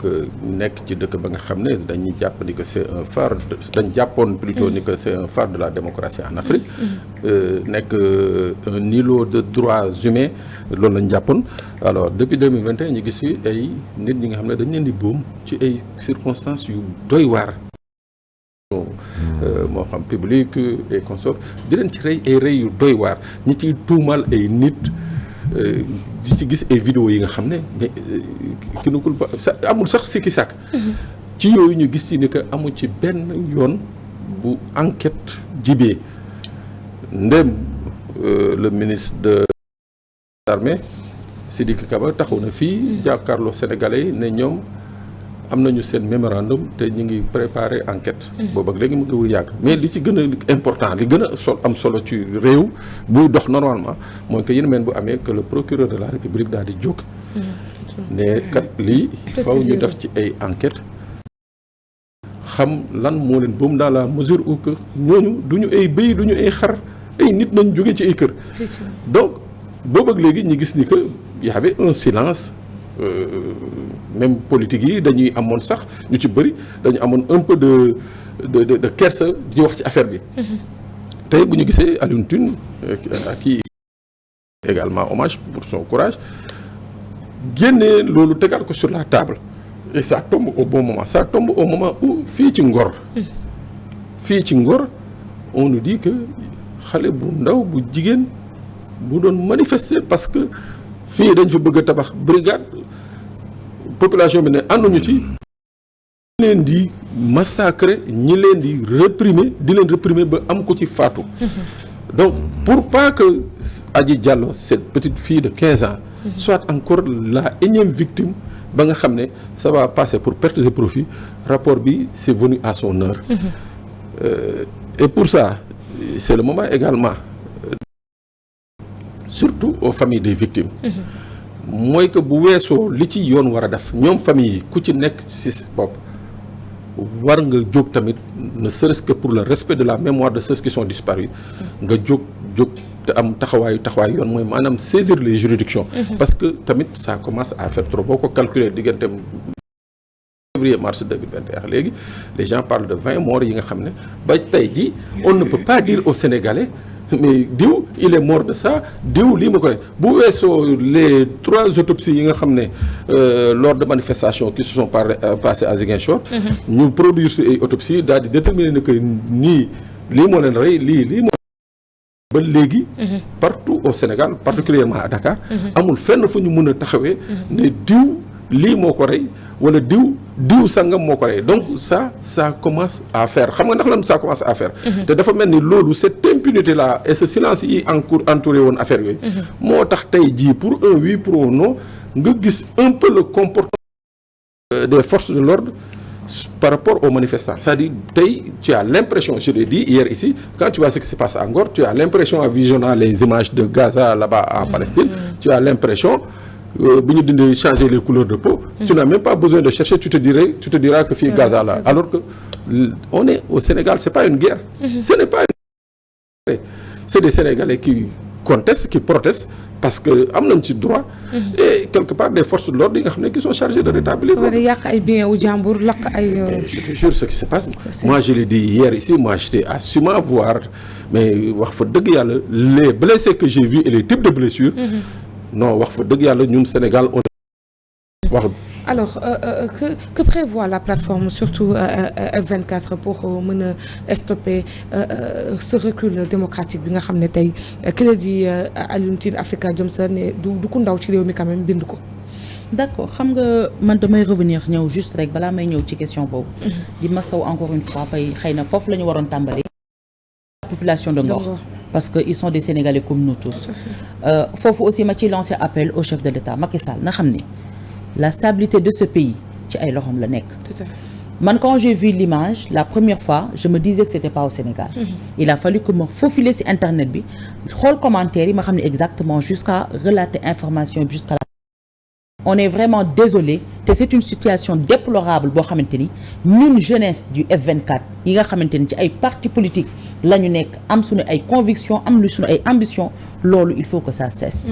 que nekk ci dëkk ba nga xam ne dañuy jàpp ni que c'est un phare dañ jàppoon plutôt ni que c'est un phare de la démocratie en Afrique nekk un îlot de droits humains loolu lañ jàppoon alors depuis 2021 ñu gis fi ay nit ñi nga xam ne dañ leen di boom ci ay circonstances yu doy waar moo xam public et consort di leen ci rey ay rey yu doy waar ñi ciy tuumal ay nit di ci gis ay vidéo yi nga xam ne mais ki nukul ba amul sax sikki sàkk ci yooyu ñu gis ci ni que amul ci benn yoon bu enquête jibee ndem le ministre de l'armée Sidiki Kaba taxaw na fii jàkkaarloo sénégalais yi ne ñoom am nañu seen mémorandum te ñu ngi préparer enquête boobu ak léegi mu ngi yàgg mais li ci gën a important li gën a am solo ci réew buy dox normalement mooy que yéen meen bu amee que le procureur de la république daal di jóg ne kat lii faw ñu def ci ay enquête xam lan moo leen boobu dans la mesure où que ñooñu duñu ay bëy duñu ay xar ay nit nañ jóge ci ay kër donc boobu ak léegi ñu gis ni que y avait un silence même politique yi dañuy amoon sax ñu ci bëri dañu amoon un peu de kersa di wax ci affaire bi tey bu ñu gisee Alioune Tine à qui également hommage pour son courage génnee loolu tegaat ko sur la table et ça tombe au bon moment ça tombe au moment où fii ci Ngor on nous dit que xale bu ndaw bu jigéen bu doon manifester parce que fii dañ fa bëgg a tabax brigade population bi ne ànduñu ci ñi leen di massacrer ñi leen di réprimer ba am ko ci faatu donc pour pas que Adji Diallo cette petite fille de 15 ans soit encore la énième victime ba nga xam ne ça va passer pour perte de profit rapport bi c'est venu à son heure et pour ça c'est le moment également surtout aux familles des victimes mooy que bu weesoo li ci yoon war a def ñoom famille yi ku ci nekk ci bopp war nga jóg tamit ne serait-ce que pour le respect de la mémoire de ceux qui sont disparus nga jóg te am taxawaay yoon mooy maanaam saisir les juridictions parce que tamit ça commence à faire trop boo ko calculer diggante février mars 2021 léegi les gens parlent de 20 morts yi nga xam ne ba tey ji on ne peut pas dire aux Sénégalais mais diw il est mort de ça diw lii ma ko bu weesoo les 3 autopsies yi nga xam ne lors de manifestations qui se sont passées à Ziguinchor ñu produire si ay autopsies daal di déterminer ne que nii lii moo leen rey lii moo ba léegi partout au Sénégal particulièrement à Dakar amul fenn fu ñu mën a taxawee ne diw lii moo ko rey wala diw sangam moo ko rey donc ça commence à faire xam nga ndax lan ça commence à faire te dafa mel ni loolu cette impunité là et ce silence yi entouré woon affaire yooyu moo tax tey jii pour un oui pour un non nga gis un peu le comportement des forces de l'ordre par rapport aux manifestants c'est-à-dire tey tu as l'impression je l'ai dit hier ici quand tu vois ce qui se passe à Ngor tu as l'impression en visionnant les images de Gaza là-bas en Palestine tu as l'impression bu ñu dindi changer les couleurs de peau tu n'as même pas besoin de chercher tu te diras que fii Gaza là alors que on est au Sénégal c'est pas une guerre ce n'est pas une guerre c'est des Sénégalais qui contestent qui protestent parce que am nañ ci droit et quelque part des forces de l'ordre yi nga xam ne qui sont chargées de rétablir yàq ay biens u jàmbur lakk ay je te jure ce qui se passe moi je l'ai dit hier ici moi j'étais assumant voir mais wax fa dëgg yàlla les blessés que j'ai vus et les types de blessures non wax fa dëgg yàlla ñun Sénégal on wax alors que prévoit la plateforme surtout F24 pour mën a stopper ce recul démocratique bi nga xam ne tey ki la di Alioune Tine Africa Jom Center ne du ku ndaw ci réew mi quand même bind ko d'accord xam nga man damay revenir ñëw juste rek balaa may ñëw ci question boobu di masaw encore une fois pay xëy na foofu la ñu waroon tàmbali la population de Ngor parce que ils sont des Sénégalais comme nous tous foofu aussi ma ciy lancer appel au chef de l'État Macky Sall na xam ni la stabilité de ce pays ci ay loxoom la nekk. Tout à fait. Man quand j'ai vu l'image la première fois je me disais que c'était pas au Sénégal. Il a fallu que ma faufiler ci internet bi xool commentaires yi ma xam ne exactement jusqu'à relater information bi jusqu'à la. On est vraiment désolé te c'est une situation déplorable boo xamante ni ñun jeunesse du F24 yi nga xamante ni ci ay partis politiques la ñu nekk am suñu ay convictions am lu suñu ay ambitions loolu il faut que ça cesse.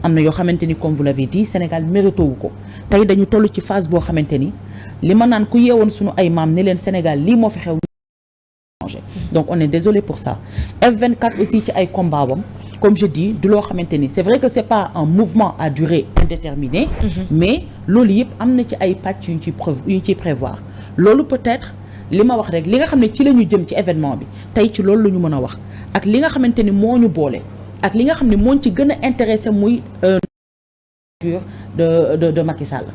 am na yoo xamante ni comme vous l'avez dit Sénégal mérito wu ko tey dañu toll ci phase boo xamante ni li ma naan ku yeewoon sunu ay maam ne leen Sénégal lii moo fi xew donc on est désolé pour ça F24 aussi ci ay combat wam comme je dis du loo xamante ni c'est vrai que c'est pas un mouvement à durée indéterminée mais loolu yëpp am na ci ay pàcc yu ñu ciy prévoir loolu peut-être li ma wax rek li nga xam ne ci la ñu jëm ci événement bi tey ci loolu la ñu mën a wax ak li nga xamante ni moo ñu boole ak li nga xam ne moo ñu ci gën a intéressé muy de Macky Sall.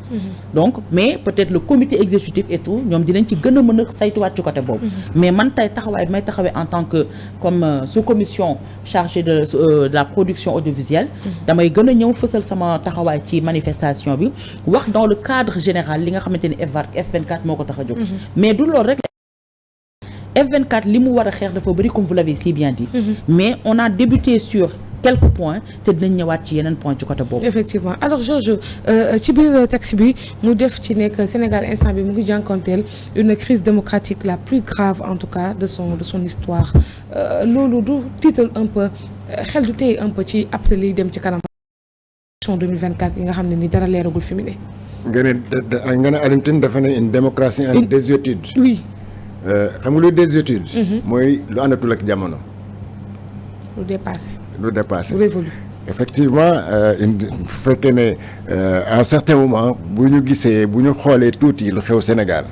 Donc mais peut-être le comité exécutif et tout ñoom dinañ ci gën a mën a saytuwaat ci côté boobu. mais man tey taxawaay bi may taxawee en tant que comme sous-commission chargée de la production audiovisuelle. damay gën a ñëw fësal sama taxawaay ci manifestation bi wax dans le cadre général li nga xamante ni F24 moo ko tax a jóg. mais du loolu rek. F24 li mu war a xeex dafa bëri comme vous l'avez si bien dit. mais on a débuté sur quelques points te dinañ ñëwaat ci yeneen points ci côté boobu. effectivement alors Georges ci biir texte bi mu def ci nekk Sénégal instant bi mu ngi jànkonteel une crise démocratique la plus grave en tout cas de son histoire loolu du tiital un peu xel du tey un peu ci après liy dem ci kanam. 2024 yi nga xam ne ni dara leeragul fi mu ne. nga ne Alioune Tine dafa ne une démocratie en désuétude. oui. xam nga luy désuétude. mooy lu àndatul ak jamono. lu dépassé. lu dépassé lu révolu. effectivement bu fekkee ne à un certain moment bu ñu gisee bu ñu xoolee tuuti lu xew Sénégal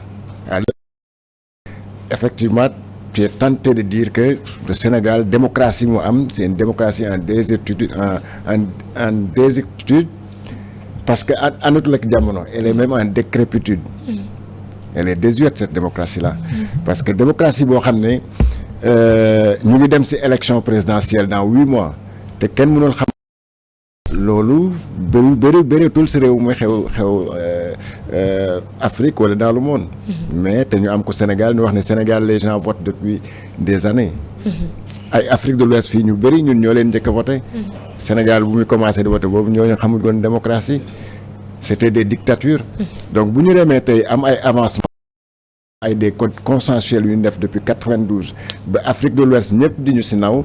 effectivement tu es tenté de dire que le Sénégal démocratie mu am c'est une démocratie en désuétude en désuétude parce que àndatul ak jamono elle est même en décrépitude. Elle est désuète cette démocratie là. parce que démocratie boo xam ne ñu ngi dem ci élection présidentielle dans 8 mois te kenn mënul xam loolu bëreetul ci réew muy xew Afrique wala dans le monde. mais te ñu am ko Sénégal ñu wax ne Sénégal les gens votent depuis des années. ay Afrique de l'Ouest fii ñu bëri ñun ñoo leen njëkk a voté. Sénégal bu muy commencé di voté boobu ñooñu xamul woon démocratie c'était des dictatures. donc bu ñu demee tey am ay avancement ay des codes consensuels yu ñu def depuis 92 ba Afrique de l'Ouest ñëpp di ñu ci naw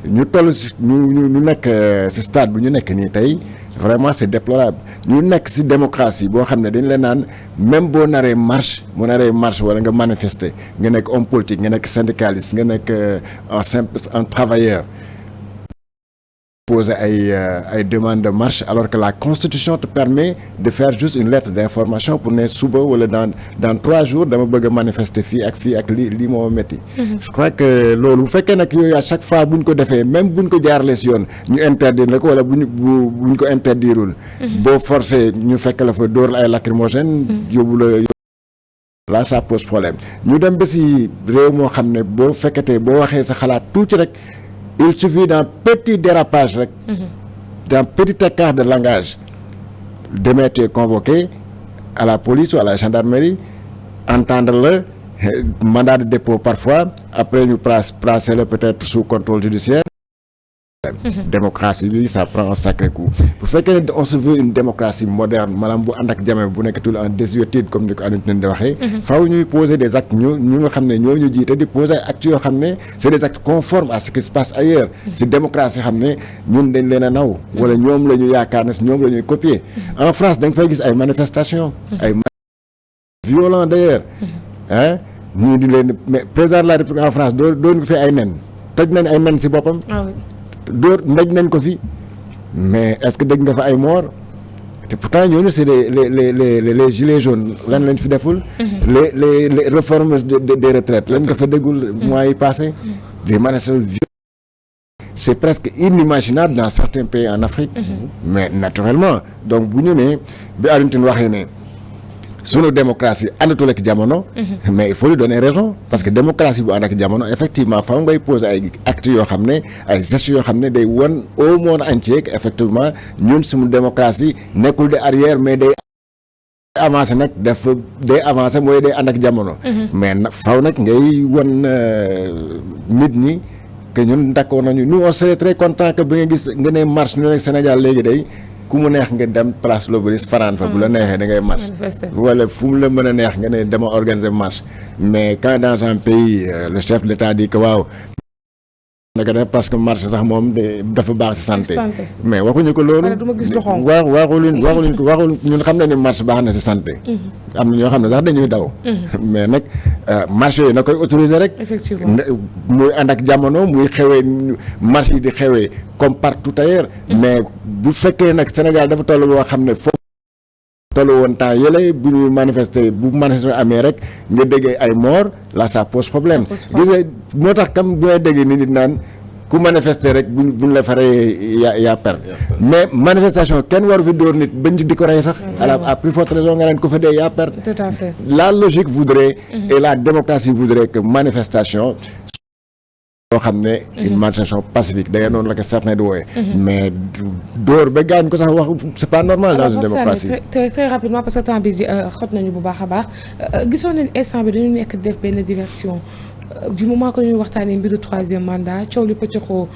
ñu toll ci ñu nekk ci stade bu ñu nekk nii tey vraiment c'est déplorable ñu nekk ci démocratie boo xam ne dañ leen naan même boo naree marche wala nga manifester nga nekk homme politique nga nekk syndicaliste nga nekk un travailleur poser ay demande de marche alors que la constitution te permet de faire juste une lettre d'information pour ne suba wala dans 3 jours dama bëgg a manifester fii ak lii moo métti. je crois que loolu bu fekkee nag yooyu à chaque fois bu ñu ko defee même bu ñu ko jaaralee ci yoon ñu interdire la ko wala bu ñu ko interdirul. boo forcé ñu fekk la fa dóor la ay lacrymogène yóbbu la. là ça pose problème ñu dem ba ci réew moo xam ne boo fekkatee boo waxee sa xalaat tuuti rek. il suffit d'un petit dérapage rek. d'un petit écart de langage. demain tu es convoqué à la police ou à la gendarmerie entendre le mandat de dépôt parfois après ñu placer le peut-être sous contrôle judiciaire. démocratie bi ça prend un sacré coup bu fekkee ne on se veut une démocratie moderne maanaam bu ànd ak jamono bu nekkatul en désuétude comme ni ko Alioune Tine di waxee. faaw ñuy poser des actes ñu nga xam ne ñoo ñu jiite di poser actes yoo xam ne c'est des actes conformes à ce qui se passe ailleurs. si démocratie xam ne ñun dañ leen a naw. wala ñoom la ñu yaakaar ne si ñoom la ñuy copier. en France da nga fay gis ay manifestations. ay violents d'ailleurs. ñii di leen mais président de la République en France doon ko fi ay nen toj nañ ay nen si boppam. dóor mbéj nañ ko fi mais est-ce que dégg nga fa ay mort te pourtant ñooñu c'est les gilets jaunes lan lañ fi deful. les réformes des retraites lañ nga fa déggul mois yi passé. des manifestations c'est presque inimaginable dans certains pays en Afrique. mais naturellement donc bu ñu nee bi Alioune Tine waxee ne sunu démocratie àndatul ak jamono. mais il faut lui donner raison parce que démocratie bu ànd ak jamono effectivement faaw ngay poser ay actes yoo xam ne ay gestes yoo xam ne day won au monde entier que effectivement ñun suñu démocratie nekkul de arrière mais day avancer nag day avancer mooy day ànd ak jamono. mais nag faaw nag ngay won nit ñi que ñun d'accord nañu nous on serait très content que bi nga gis nga ne marche ñu ne Sénégal léegi day. ku mu neex nga dem place l'Obélisque fanaan fa bu la neexee da ngay marche wala fu mu la mën a neex nga ne dama organiser marche mais quand dans un pays le chef de l'État dit que waaw naka def parce que marche sax moom dafa baax ci santé. mais waxuñu ko loolu. wala du ma gis lu xonk. waxuñu ko ñun xam na ni marche baax na ci santé. am na ñoo xam ne sax dañuy daw. mais nag marche yooyu na koy autoriser rek. effectivement muy ànd ak jamono muy xewee marche yi di xewee comme partout ailleurs. mais bu fekkee nag Sénégal dafa toll boo xam ne foofu tollu woon temps yële bu ñuy manifester bu manifestation amee rek nga déggee ay mort là ça pose problème. gis nga moo tax kam bu may déggee nit naan ku manifester rek buñ la faree yaa perte. mais manifestation kenn waru fi dóor nit bañ di ko rey sax. à plus forte raison nga naan ko fa dee yaa perte. tout à fait. La logique voudrait et la démocratie voudrait que manifestation loo xam ne une manifestation pacifique d'ailleurs noonu la ko certains di wooye mais dóor ba gaañ ko sax wax c'est pas normal dans une démocratie. très rapidement parce que temps bi xot nañu bu baax a baax gisoon nañu instant bi dañu nekk def benn diversion du moment que ñuy waxtaanee mbiru troisième mandat coow li pëccëxoo